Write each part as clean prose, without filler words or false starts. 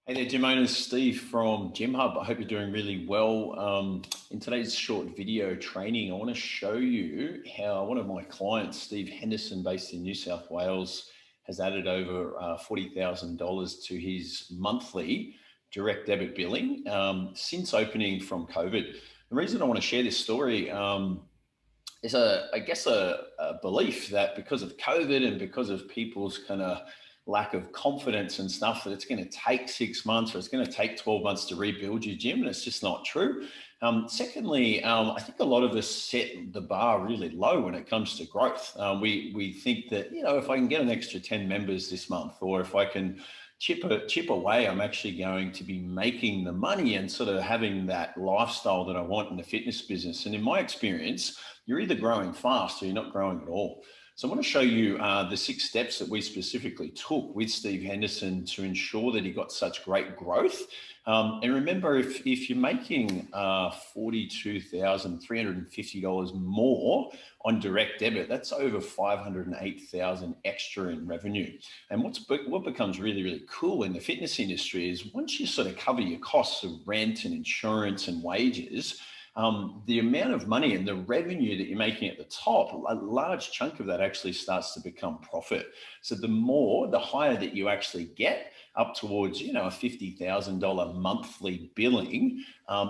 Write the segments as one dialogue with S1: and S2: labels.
S1: Hey there, gym owners. Steve from Gym Hub. I hope you're doing really well. In today's short video training, I want to show you how one of my clients, Steve Henderson, based in New South Wales, has added over $40,000 to his monthly direct debit billing since opening from COVID. The reason I want to share this story is a belief that because of COVID and because of people's kind of lack of confidence and stuff, that it's going to take 6 months or it's going to take 12 months to rebuild your gym. And it's just not true. Secondly, I think a lot of us set the bar really low when it comes to growth. We think that, if I can get an extra 10 members this month, or if I can chip away, I'm actually going to be making the money and sort of having that lifestyle that I want in the fitness business. And in my experience, you're either growing fast or you're not growing at all. So I want to show you the 6 steps that we specifically took with Steve Henderson to ensure that he got such great growth. And remember, if you're making $42,350 more on direct debit, that's over $508,000 extra in revenue. And what becomes really, really cool in the fitness industry is once you sort of cover your costs of rent and insurance and wages, the amount of money and the revenue that you're making at the top, a large chunk of that actually starts to become profit. So the higher that you actually get, up towards, a $50,000 monthly billing,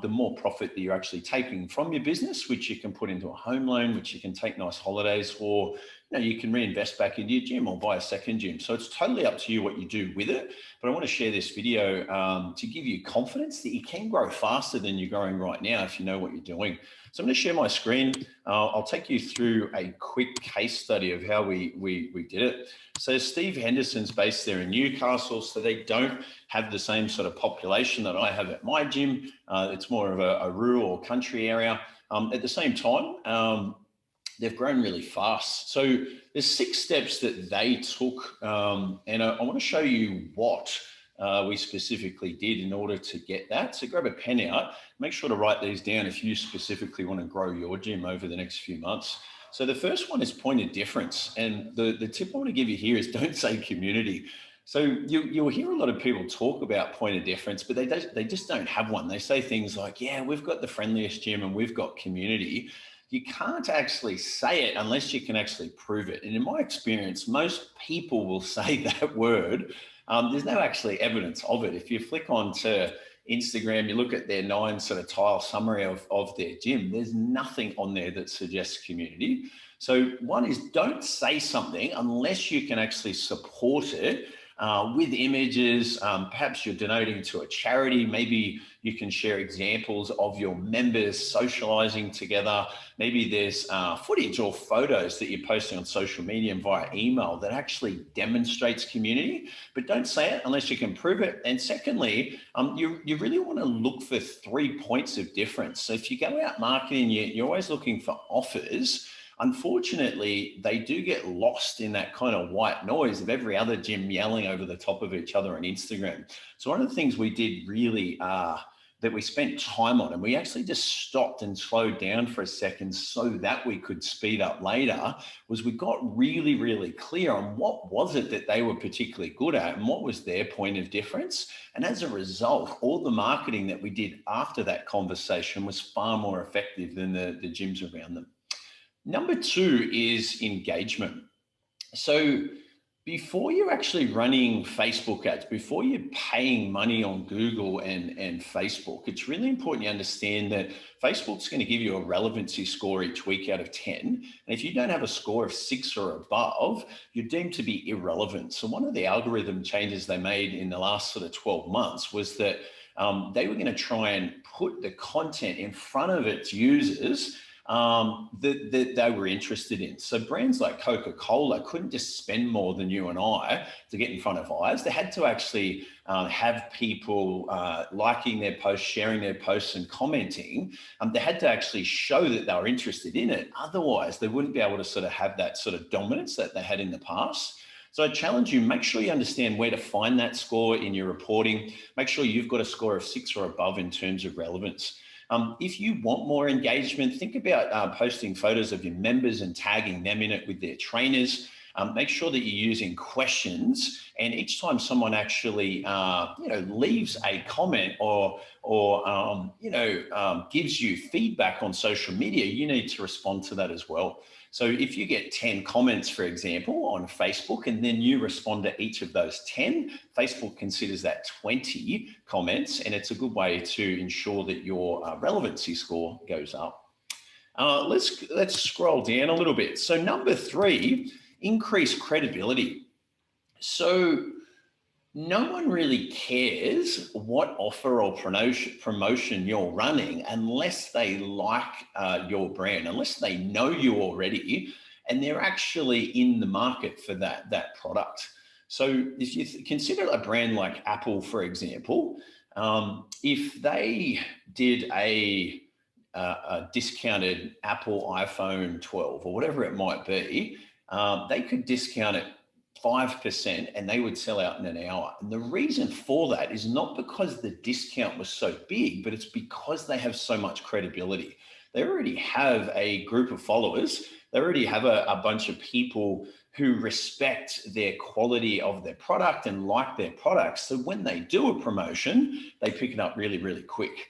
S1: the more profit that you're actually taking from your business, which you can put into a home loan, which you can take nice holidays for. You can reinvest back into your gym or buy a second gym. So it's totally up to you what you do with it. But I want to share this video to give you confidence that you can grow faster than you're growing right now if you know what you're doing. So I'm going to share my screen. I'll take you through a quick case study of how we did it. So Steve Henderson's based there in Newcastle, so they don't have the same sort of population that I have at my gym. It's more of a rural or country area. At the same time, they've grown really fast. So there's 6 steps that they took, and I want to show you what we specifically did in order to get that. So grab a pen out, make sure to write these down if you specifically want to grow your gym over the next few months. So the first one is point of difference. And the tip I want to give you here is don't say community. So you'll hear a lot of people talk about point of difference, but they just don't have one. They say things like, yeah, we've got the friendliest gym and we've got community. You can't actually say it unless you can actually prove it. And in my experience, most people will say that word. There's no actually evidence of it. If you flick onto Instagram, you look at their 9 sort of tile summary of their gym, there's nothing on there that suggests community. So one is don't say something unless you can actually support it with images. Perhaps you're donating to a charity. Maybe you can share examples of your members socializing together. Maybe there's footage or photos that you're posting on social media and via email that actually demonstrates community, but don't say it unless you can prove it. And secondly, you really want to look for 3 points of difference. So if you go out marketing, you're always looking for offers. Unfortunately, they do get lost in that kind of white noise of every other gym yelling over the top of each other on Instagram. So one of the things we did really that we spent time on, and we actually just stopped and slowed down for a second so that we could speed up later, was we got really, really clear on what was it that they were particularly good at and what was their point of difference. And as a result, all the marketing that we did after that conversation was far more effective than the gyms around them. Number 2 is engagement. So before you're actually running Facebook ads, before you're paying money on Google and Facebook, it's really important you understand that Facebook's going to give you a relevancy score each week out of 10. And if you don't have a score of 6 or above, you're deemed to be irrelevant. So one of the algorithm changes they made in the last sort of 12 months was that they were going to try and put the content in front of its users that they were interested in. So brands like Coca-Cola couldn't just spend more than you and I to get in front of eyes. They had to actually have people liking their posts, sharing their posts and commenting. They had to actually show that they were interested in it. Otherwise, they wouldn't be able to sort of have that sort of dominance that they had in the past. So I challenge you, make sure you understand where to find that score in your reporting. Make sure you've got a score of 6 or above in terms of relevance. If you want more engagement, think about posting photos of your members and tagging them in it with their trainers. Make sure that you're using questions, and each time someone actually leaves a comment or gives you feedback on social media, you need to respond to that as well. So if you get 10 comments, for example, on Facebook, and then you respond to each of those 10, Facebook considers that 20 comments, and it's a good way to ensure that your relevancy score goes up. Let's scroll down a little bit. So number 3, increase credibility. So no one really cares what offer or promotion you're running unless they like your brand, unless they know you already and they're actually in the market for that product. So if you consider a brand like Apple, for example, if they did a discounted Apple iPhone 12 or whatever it might be, they could discount it 5% and they would sell out in an hour. And the reason for that is not because the discount was so big, but it's because they have so much credibility. They already have a group of followers. They already have a bunch of people who respect their quality of their product and like their products. So when they do a promotion, they pick it up really, really quick.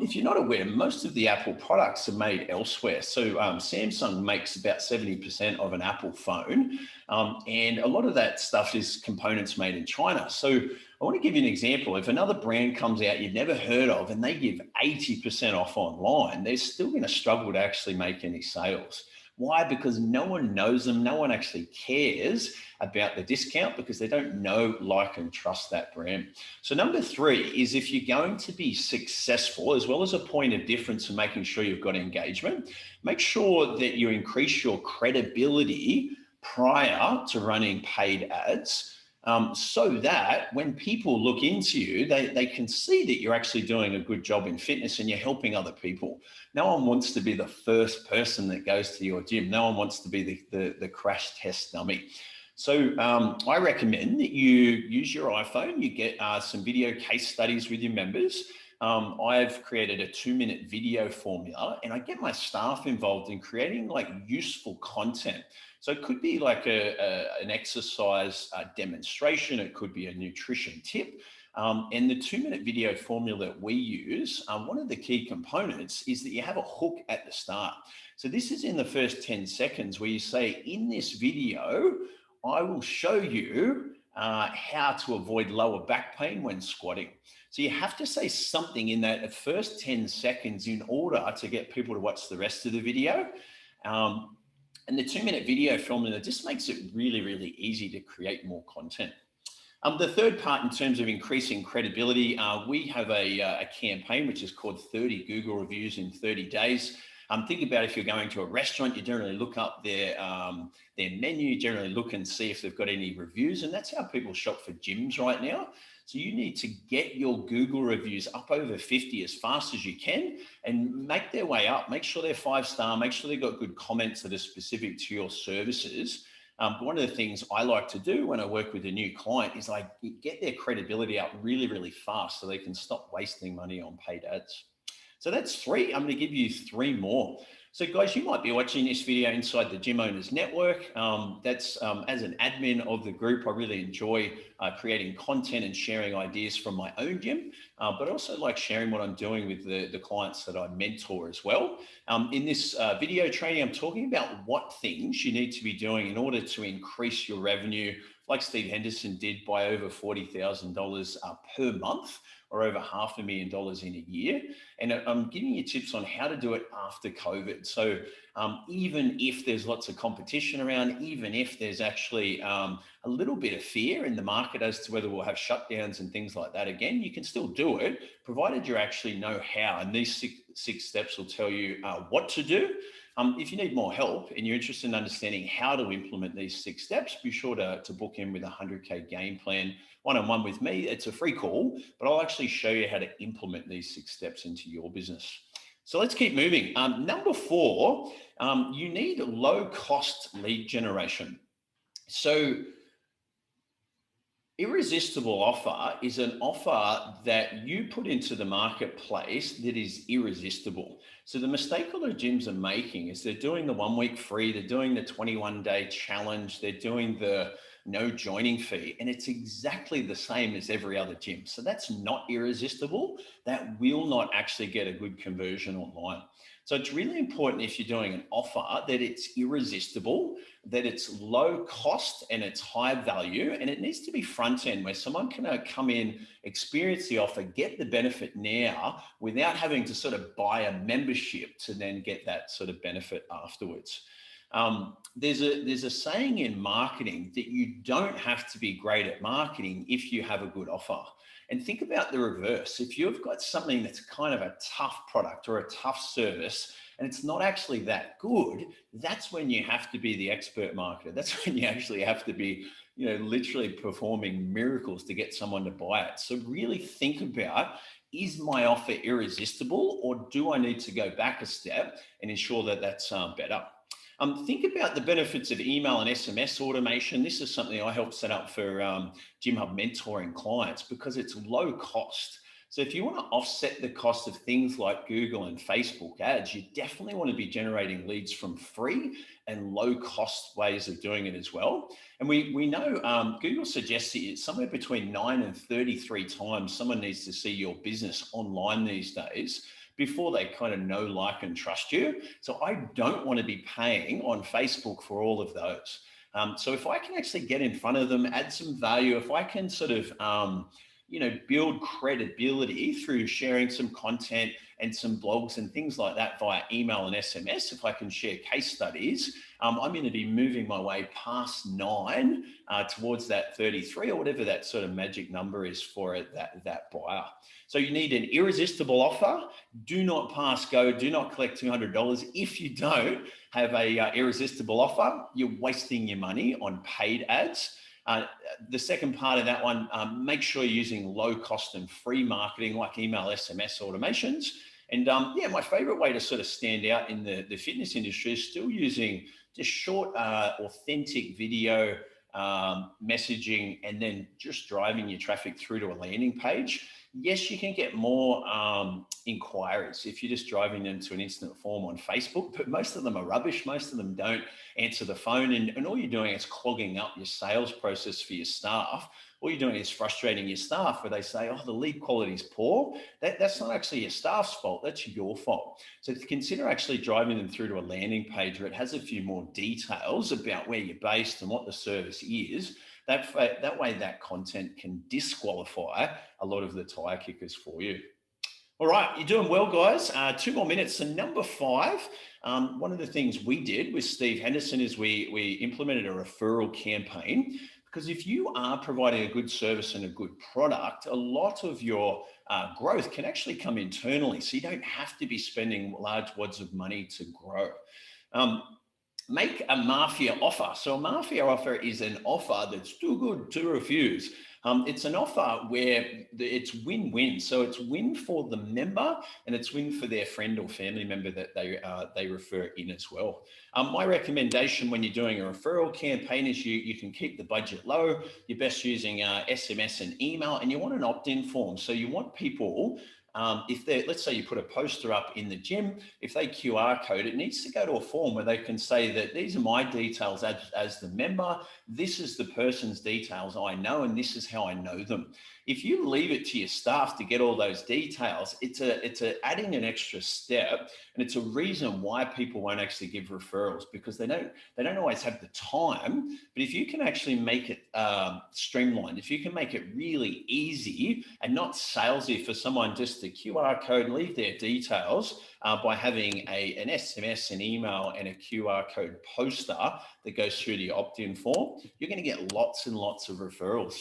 S1: If you're not aware, most of the Apple products are made elsewhere. So Samsung makes about 70% of an Apple phone, and a lot of that stuff is components made in China. So I want to give you an example. If another brand comes out you've never heard of and they give 80% off online, they're still going to struggle to actually make any sales. Why? Because no one knows them. No one actually cares about the discount because they don't know, like, and trust that brand. So number 3 is if you're going to be successful, as well as a point of difference in making sure you've got engagement, make sure that you increase your credibility prior to running paid ads. So that when people look into you, they can see that you're actually doing a good job in fitness and you're helping other people. No one wants to be the first person that goes to your gym. No one wants to be the crash test dummy. So I recommend that you use your iPhone, you get some video case studies with your members. I've created a 2-minute video formula and I get my staff involved in creating like useful content. So it could be like an exercise demonstration. It could be a nutrition tip. And the 2-minute video formula that we use, one of the key components is that you have a hook at the start. So this is in the first 10 seconds where you say, in this video, I will show you how to avoid lower back pain when squatting. So you have to say something in that first 10 seconds in order to get people to watch the rest of the video. And the 2-minute video formula just makes it really, really easy to create more content. The third part in terms of increasing credibility, we have a campaign which is called 30 Google Reviews in 30 days. Think about if you're going to a restaurant, you generally look up their menu, generally look and see if they've got any reviews, and that's how people shop for gyms right now. So you need to get your Google reviews up over 50 as fast as you can and make their way up. Make sure they're 5-star, make sure they've got good comments that are specific to your services. One of the things I like to do when I work with a new client is I get their credibility up really, really fast so they can stop wasting money on paid ads. So that's 3. I'm going to give you 3 more. So guys, you might be watching this video inside the Gym Owners Network. As an admin of the group, I really enjoy creating content and sharing ideas from my own gym, but also like sharing what I'm doing with the clients that I mentor as well. In this video training, I'm talking about what things you need to be doing in order to increase your revenue, like Steve Henderson did, by over $40,000 per month, or over $500,000 in a year. And I'm giving you tips on how to do it after COVID. So even if there's lots of competition around, even if there's actually a little bit of fear in the market as to whether we'll have shutdowns and things like that again, you can still do it, provided you actually know how. And these six steps will tell you what to do. If you need more help and you're interested in understanding how to implement these 6 steps, be sure to book in with a 100K game plan one-on-one with me. It's a free call, but I'll actually show you how to implement these 6 steps into your business. So let's keep moving. Number 4, you need low-cost lead generation. So Irresistible offer is an offer that you put into the marketplace that is irresistible. So the mistake a lot of gyms are making is they're doing the 1 week free, they're doing the 21-day challenge, they're doing the no joining fee, and it's exactly the same as every other gym. So that's not irresistible. That will not actually get a good conversion online. So it's really important if you're doing an offer that it's irresistible, that it's low cost and it's high value, and it needs to be front end where someone can come in, experience the offer, get the benefit now without having to sort of buy a membership to then get that sort of benefit afterwards. There's a saying in marketing that you don't have to be great at marketing if you have a good offer. And think about the reverse. If you've got something that's kind of a tough product or a tough service and it's not actually that good, that's when you have to be the expert marketer. That's when you actually have to be, literally performing miracles to get someone to buy it. So really think about, is my offer irresistible, or do I need to go back a step and ensure that that's better? Think about the benefits of email and SMS automation. This is something I help set up for Gym Hub mentoring clients because it's low cost. So if you want to offset the cost of things like Google and Facebook ads, you definitely want to be generating leads from free and low cost ways of doing it as well. And we know Google suggests that it's somewhere between 9 and 33 times someone needs to see your business online these days before they kind of know, like, and trust you. So I don't want to be paying on Facebook for all of those. So if I can actually get in front of them, add some value, if I can sort of, build credibility through sharing some content and some blogs and things like that via email and SMS, if I can share case studies, I'm going to be moving my way past 9 towards that 33 or whatever that sort of magic number is for it, that buyer. So you need an irresistible offer. Do not pass go. Do not collect $200. If you don't have a irresistible offer, you're wasting your money on paid ads. The second part of that one, make sure you're using low cost and free marketing like email, SMS automations. And my favorite way to sort of stand out in the fitness industry is still using just short, authentic video messaging, and then just driving your traffic through to a landing page. Yes, you can get more inquiries if you're just driving them to an instant form on Facebook, but most of them are rubbish. Most of them don't answer the phone, and all you're doing is clogging up your sales process for your staff. All you're doing is frustrating your staff where they say, oh, the lead quality is poor. That's not actually your staff's fault, that's your fault. So consider actually driving them through to a landing page where it has a few more details about where you're based and what the service is. That way that content can disqualify a lot of the tire kickers for you. All right, you're doing well, guys. 2 more minutes. So number 5, one of the things we did with Steve Henderson is we implemented a referral campaign, because if you are providing a good service and a good product, a lot of your growth can actually come internally. So you don't have to be spending large wads of money to grow. Make a mafia offer. So a mafia offer is an offer that's too good to refuse. It's an offer where it's win-win. So it's win for the member and it's win for their friend or family member that they refer in as well. My recommendation when you're doing a referral campaign is you can keep the budget low. You're best using SMS and email, and you want an opt-in form. So you want people, let's say you put a poster up in the gym, if they QR code, it needs to go to a form where they can say that these are my details as the member, this is the person's details I know, and this is how I know them. If you leave it to your staff to get all those details, it's adding an extra step, and it's a reason why people won't actually give referrals, because they don't always have the time. But if you can actually make it streamlined, if you can make it really easy and not salesy for someone just to QR code and leave their details by having an SMS, an email, and a QR code poster that goes through the opt-in form, you're going to get lots and lots of referrals.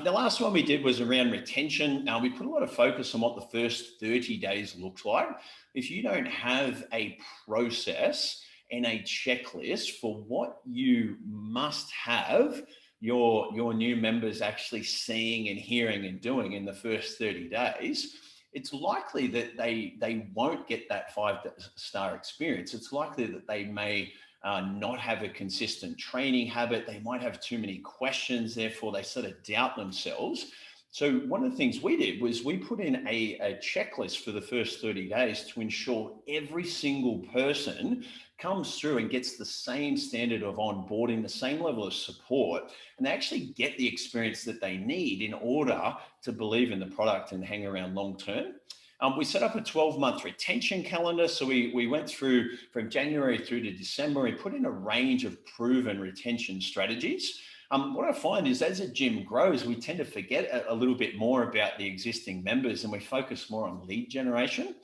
S1: The last one we did was around retention. We put a lot of focus on what the first 30 days looks like. If you don't have a process and a checklist for what you must have your new members actually seeing and hearing and doing in the first 30 days, it's likely that they won't get that 5-star experience. It's likely that they may not have a consistent training habit. They might have too many questions, therefore they sort of doubt themselves. So one of the things we did was we put in a checklist for the first 30 days to ensure every single person comes through and gets the same standard of onboarding, the same level of support, and they actually get the experience that they need in order to believe in the product and hang around long term. We set up a 12-month retention calendar. So we went through from January through to December. We put in a range of proven retention strategies. What I find is as a gym grows, we tend to forget a little bit more about the existing members and we focus more on lead generation.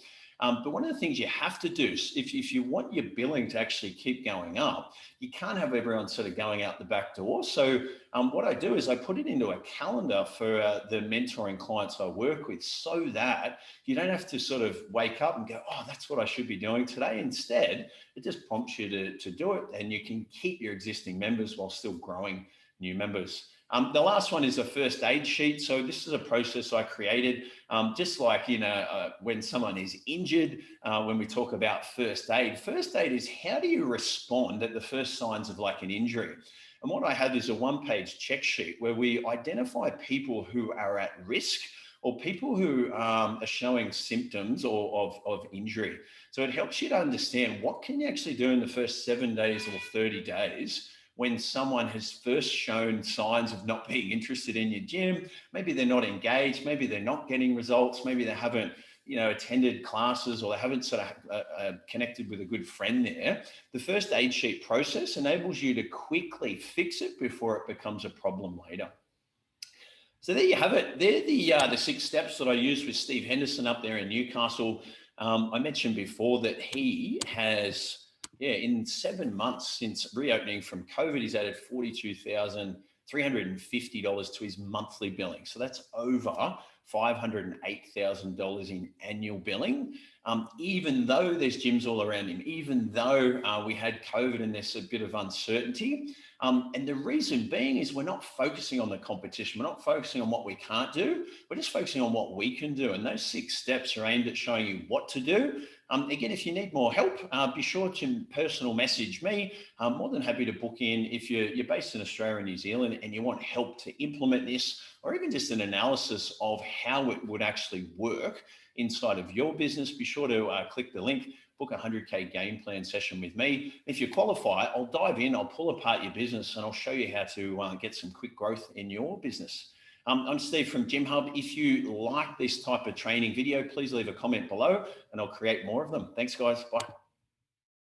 S1: But one of the things you have to do, if you want your billing to actually keep going up, you can't have everyone sort of going out the back door. So what I do is I put it into a calendar for the mentoring clients I work with so that you don't have to sort of wake up and go, oh, that's what I should be doing today. Instead, it just prompts you to do it, and you can keep your existing members while still growing new members. The last one is a first aid sheet. So this is a process I created, just like, when someone is injured, when we talk about first aid is how do you respond at the first signs of like an injury? And what I have is a one-page check sheet where we identify people who are at risk or people who are showing symptoms of injury. So it helps you to understand what can you actually do in the first 7 days or 30 days when someone has first shown signs of not being interested in your gym. Maybe they're not engaged, maybe they're not getting results, maybe they haven't attended classes, or they haven't sort of connected with a good friend there. The first aid sheet process enables you to quickly fix it before it becomes a problem later. So there you have it. They're the 6 steps that I used with Steve Henderson up there in Newcastle. I mentioned before that he has, in 7 months since reopening from COVID, he's added $42,350 to his monthly billing. So that's over $508,000 in annual billing. Even though there's gyms all around him, even though we had COVID and there's a bit of uncertainty. And the reason being is we're not focusing on the competition. We're not focusing on what we can't do. We're just focusing on what we can do. And those 6 steps are aimed at showing you what to do. Again, if you need more help, be sure to personal message me. I'm more than happy to book in if you're based in Australia and New Zealand and you want help to implement this, or even just an analysis of how it would actually work inside of your business. Be sure to click the link, book a 100K game plan session with me. If you qualify, I'll dive in, I'll pull apart your business, and I'll show you how to get some quick growth in your business. I'm Steve from Gym Hub. If you like this type of training video, please leave a comment below and I'll create more of them. Thanks, guys. Bye.